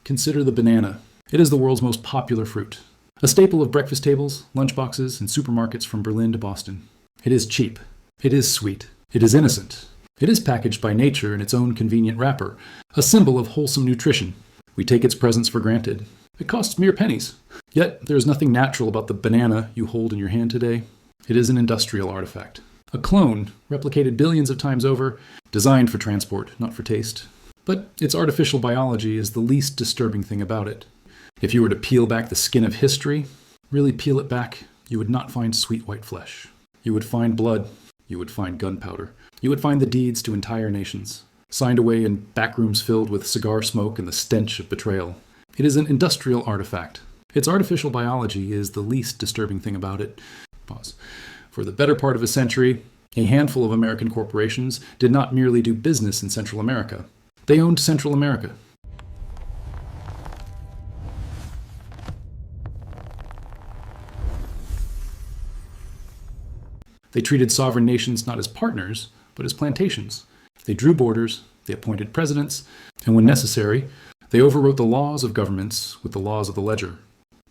Consider the banana. It is the world's most popular fruit. A staple of breakfast tables, lunchboxes, and supermarkets from Berlin to Boston. It is cheap. It is sweet. It is innocent. It is packaged by nature in its own convenient wrapper, a symbol of wholesome nutrition. We take its presence for granted. It costs mere pennies. Yet there is nothing natural about the banana you hold in your hand today. It is an industrial artifact. A clone, replicated billions of times over, designed for transport, not for taste. But its artificial biology is the least disturbing thing about it. If you were to peel back the skin of history, really peel it back, you would not find sweet white flesh. You would find blood. You would find gunpowder. You would find the deeds to entire nations, signed away in backrooms filled with cigar smoke and the stench of betrayal. It is an industrial artifact. Its artificial biology is the least disturbing thing about it. Pause. For the better part of a century, a handful of American corporations did not merely do business in Central America. They owned Central America. They treated sovereign nations not as partners, but as plantations. They drew borders, they appointed presidents, and when necessary, they overwrote the laws of governments with the laws of the ledger.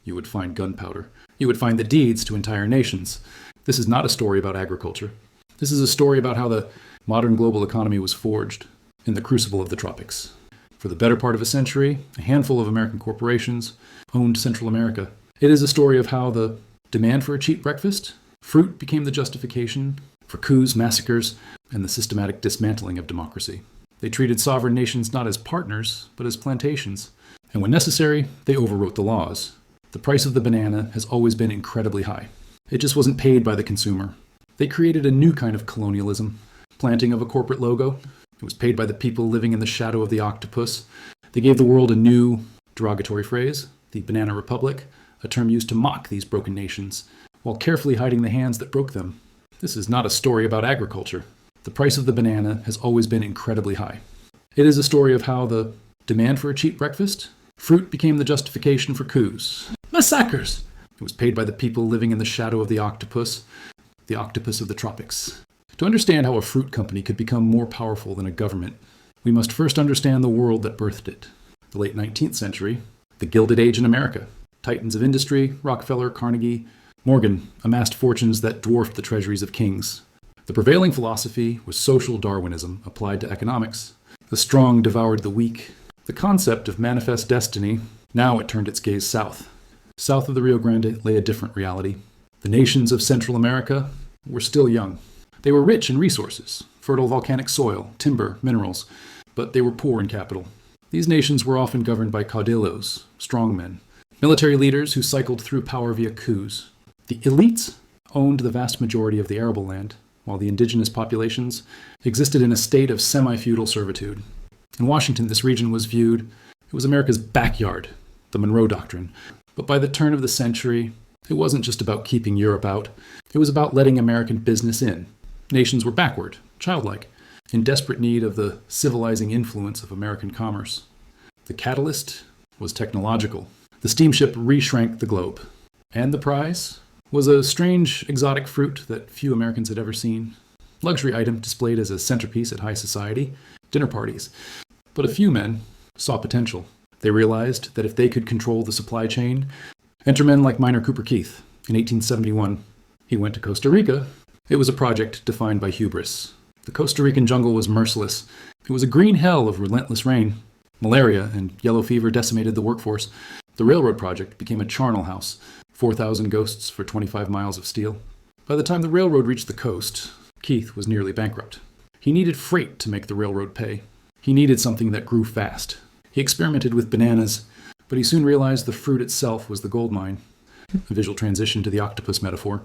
You would find gunpowder. You would find the deeds to entire nations. This is not a story about agriculture. This is a story about how the modern global economy was forged in the crucible of the tropics. For the better part of a century, a handful of American corporations owned Central America. It is a story of how the demand for a cheap breakfast, fruit became the justification for coups, massacres, and the systematic dismantling of democracy. They treated sovereign nations not as partners, but as plantations. And when necessary, they overwrote the laws. The price of the banana has always been incredibly high. It just wasn't paid by the consumer. They created a new kind of colonialism, planting of a corporate logo. It was paid by the people living in the shadow of the octopus. They gave the world a new derogatory phrase, the Banana Republic, a term used to mock these broken nations, while carefully hiding the hands that broke them. This is not a story about agriculture. The price of the banana has always been incredibly high. It is a story of how the demand for a cheap breakfast, fruit became the justification for coups, massacres. It was paid by the people living in the shadow of the octopus of the tropics. To understand how a fruit company could become more powerful than a government, we must first understand the world that birthed it. The late 19th century, the Gilded Age in America. Titans of industry, Rockefeller, Carnegie, Morgan amassed fortunes that dwarfed the treasuries of kings. The prevailing philosophy was social Darwinism applied to economics. The strong devoured the weak. The concept of manifest destiny, now it turned its gaze south. South of the Rio Grande lay a different reality. The nations of Central America were still young. They were rich in resources, fertile volcanic soil, timber, minerals, but they were poor in capital. These nations were often governed by caudillos, strongmen, military leaders who cycled through power via coups. The elites owned the vast majority of the arable land, while the indigenous populations existed in a state of semi-feudal servitude. In Washington, this region was viewed, it was America's backyard, the Monroe Doctrine. But by the turn of the century, it wasn't just about keeping Europe out. It was about letting American business in. Nations were backward, childlike, in desperate need of the civilizing influence of American commerce. The catalyst was technological. The steamship re-shrank the globe. And the prize was a strange, exotic fruit that few Americans had ever seen. Luxury item displayed as a centerpiece at high society, dinner parties. But a few men saw potential. They realized that if they could control the supply chain, enter men like Minor Cooper Keith. In 1871, he went to Costa Rica. It was a project defined by hubris. The Costa Rican jungle was merciless. It was a green hell of relentless rain. Malaria and yellow fever decimated the workforce. The railroad project became a charnel house. 4,000 ghosts for 25 miles of steel. By the time the railroad reached the coast, Keith was nearly bankrupt. He needed freight to make the railroad pay. He needed something that grew fast. He experimented with bananas, but he soon realized the fruit itself was the gold mine. A visual transition to the octopus metaphor.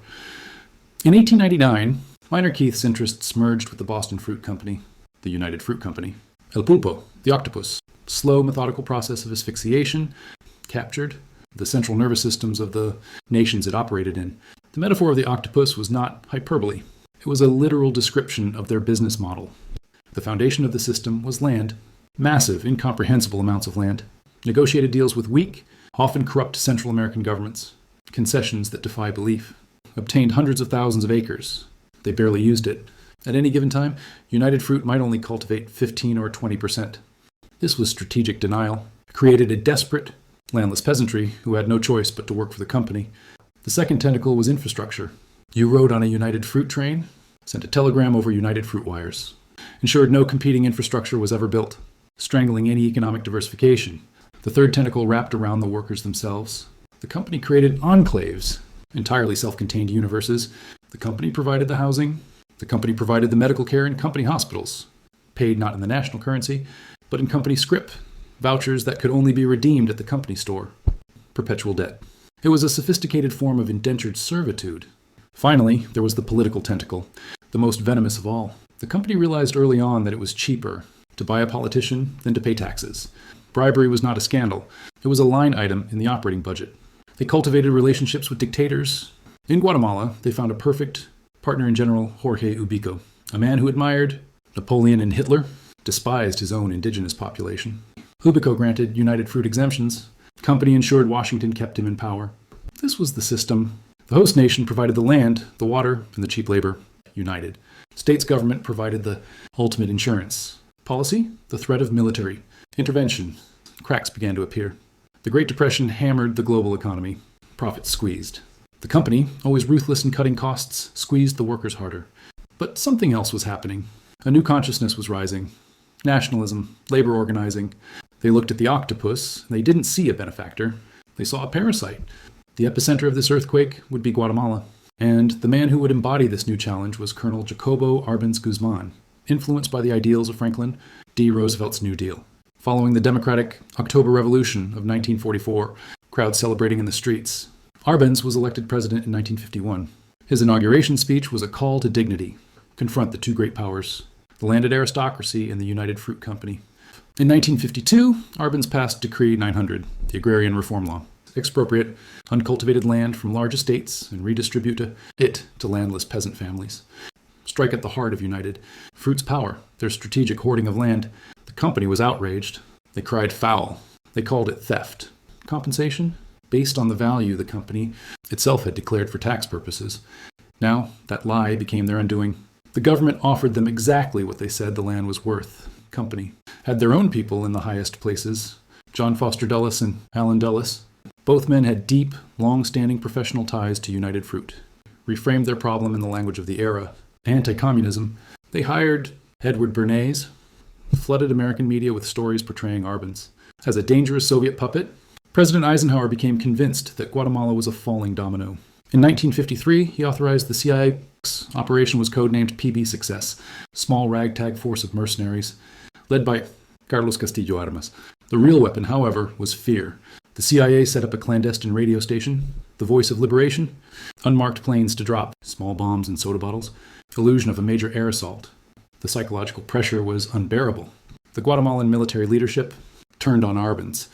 In 1899, Minor Keith's interests merged with the Boston Fruit Company, the United Fruit Company. El Pulpo, the octopus, slow methodical process of asphyxiation, captured the central nervous systems of the nations it operated in. The metaphor of the octopus was not hyperbole. It was a literal description of their business model. The foundation of the system was land, massive, incomprehensible amounts of land, negotiated deals with weak, often corrupt Central American governments, concessions that defy belief, obtained hundreds of thousands of acres. They barely used it. At any given time, United Fruit might only cultivate 15 or 20%. This was strategic denial, created a desperate, landless peasantry who had no choice but to work for the company. The second tentacle was infrastructure. You rode on a United Fruit train, sent a telegram over United Fruit wires, ensured no competing infrastructure was ever built, strangling any economic diversification. The third tentacle wrapped around the workers themselves. The company created enclaves, entirely self-contained universes. The company provided the housing. The company provided the medical care in company hospitals, paid not in the national currency, but in company scrip, vouchers that could only be redeemed at the company store. Perpetual debt. It was a sophisticated form of indentured servitude. Finally, there was the political tentacle, the most venomous of all. The company realized early on that it was cheaper to buy a politician than to pay taxes. Bribery was not a scandal. It was a line item in the operating budget. They cultivated relationships with dictators. In Guatemala, they found a perfect partner in General Jorge Ubico, a man who admired Napoleon and Hitler, despised his own indigenous population. Ubico granted United Fruit exemptions. The company ensured Washington kept him in power. This was the system. The host nation provided the land, the water, and the cheap labor. United. States government provided the ultimate insurance. Policy, the threat of military intervention. Cracks began to appear. The Great Depression hammered the global economy. Profits squeezed. The company, always ruthless in cutting costs, squeezed the workers harder. But something else was happening. A new consciousness was rising. Nationalism, labor organizing. They looked at the octopus, and they didn't see a benefactor. They saw a parasite. The epicenter of this earthquake would be Guatemala. And the man who would embody this new challenge was Colonel Jacobo Árbenz Guzman, influenced by the ideals of Franklin D. Roosevelt's New Deal. Following the democratic October Revolution of 1944, crowds celebrating in the streets, Árbenz was elected president in 1951. His inauguration speech was a call to dignity, confront the two great powers, the landed aristocracy and the United Fruit Company. In 1952, Árbenz passed Decree 900, the Agrarian Reform Law, expropriate uncultivated land from large estates and redistribute it to landless peasant families. Strike at the heart of United Fruit's power, their strategic hoarding of land. The company was outraged. They cried foul. They called it theft. Compensation? Based on the value the company itself had declared for tax purposes. Now, that lie became their undoing. The government offered them exactly what they said the land was worth. Company had their own people in the highest places, John Foster Dulles and Allen Dulles. Both men had deep, long-standing professional ties to United Fruit. Reframed their problem in the language of the era, anti-communism. They hired Edward Bernays, flooded American media with stories portraying Árbenz as a dangerous Soviet puppet. President Eisenhower became convinced that Guatemala was a falling domino. In 1953, he authorized the CIA's operation was codenamed PB Success, small ragtag force of mercenaries, led by Carlos Castillo Armas. The real weapon, however, was fear. The CIA set up a clandestine radio station, the Voice of Liberation, unmarked planes to drop small bombs and soda bottles, illusion of a major air assault. The psychological pressure was unbearable. The Guatemalan military leadership turned on Árbenz.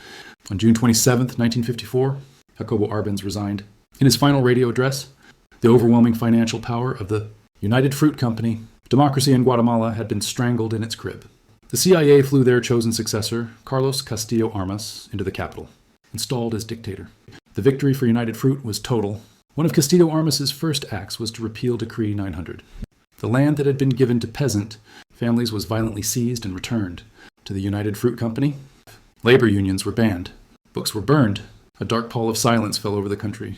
On June 27, 1954, Jacobo Árbenz resigned. In his final radio address, the overwhelming financial power of the United Fruit Company, democracy in Guatemala had been strangled in its crib. The CIA flew their chosen successor, Carlos Castillo Armas, into the capital, installed as dictator. The victory for United Fruit was total. One of Castillo Armas's first acts was to repeal Decree 900. The land that had been given to peasant families was violently seized and returned to the United Fruit Company. Labor unions were banned. Books were burned. A dark pall of silence fell over the country.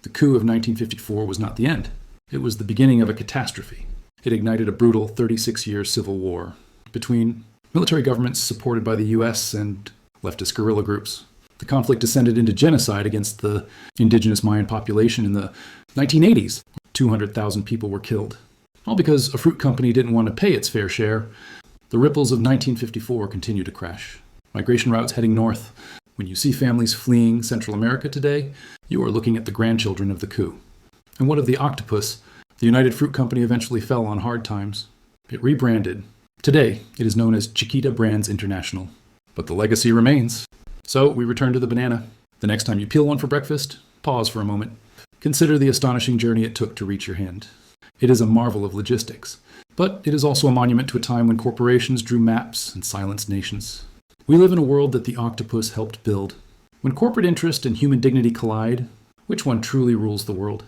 The coup of 1954 was not the end. It was the beginning of a catastrophe. It ignited a brutal 36-year civil war between military governments supported by the U.S. and leftist guerrilla groups. The conflict descended into genocide against the indigenous Mayan population in the 1980s. 200,000 people were killed. All because a fruit company didn't want to pay its fair share. The ripples of 1954 continue to crash. Migration routes heading north. When you see families fleeing Central America today, you are looking at the grandchildren of the coup. And what of the Octopus? The United Fruit Company eventually fell on hard times. It rebranded. Today, it is known as Chiquita Brands International. But the legacy remains. So we return to the banana. The next time you peel one for breakfast, pause for a moment. Consider the astonishing journey it took to reach your hand. It is a marvel of logistics. But it is also a monument to a time when corporations drew maps and silenced nations. We live in a world that the octopus helped build. When corporate interest and human dignity collide, which one truly rules the world?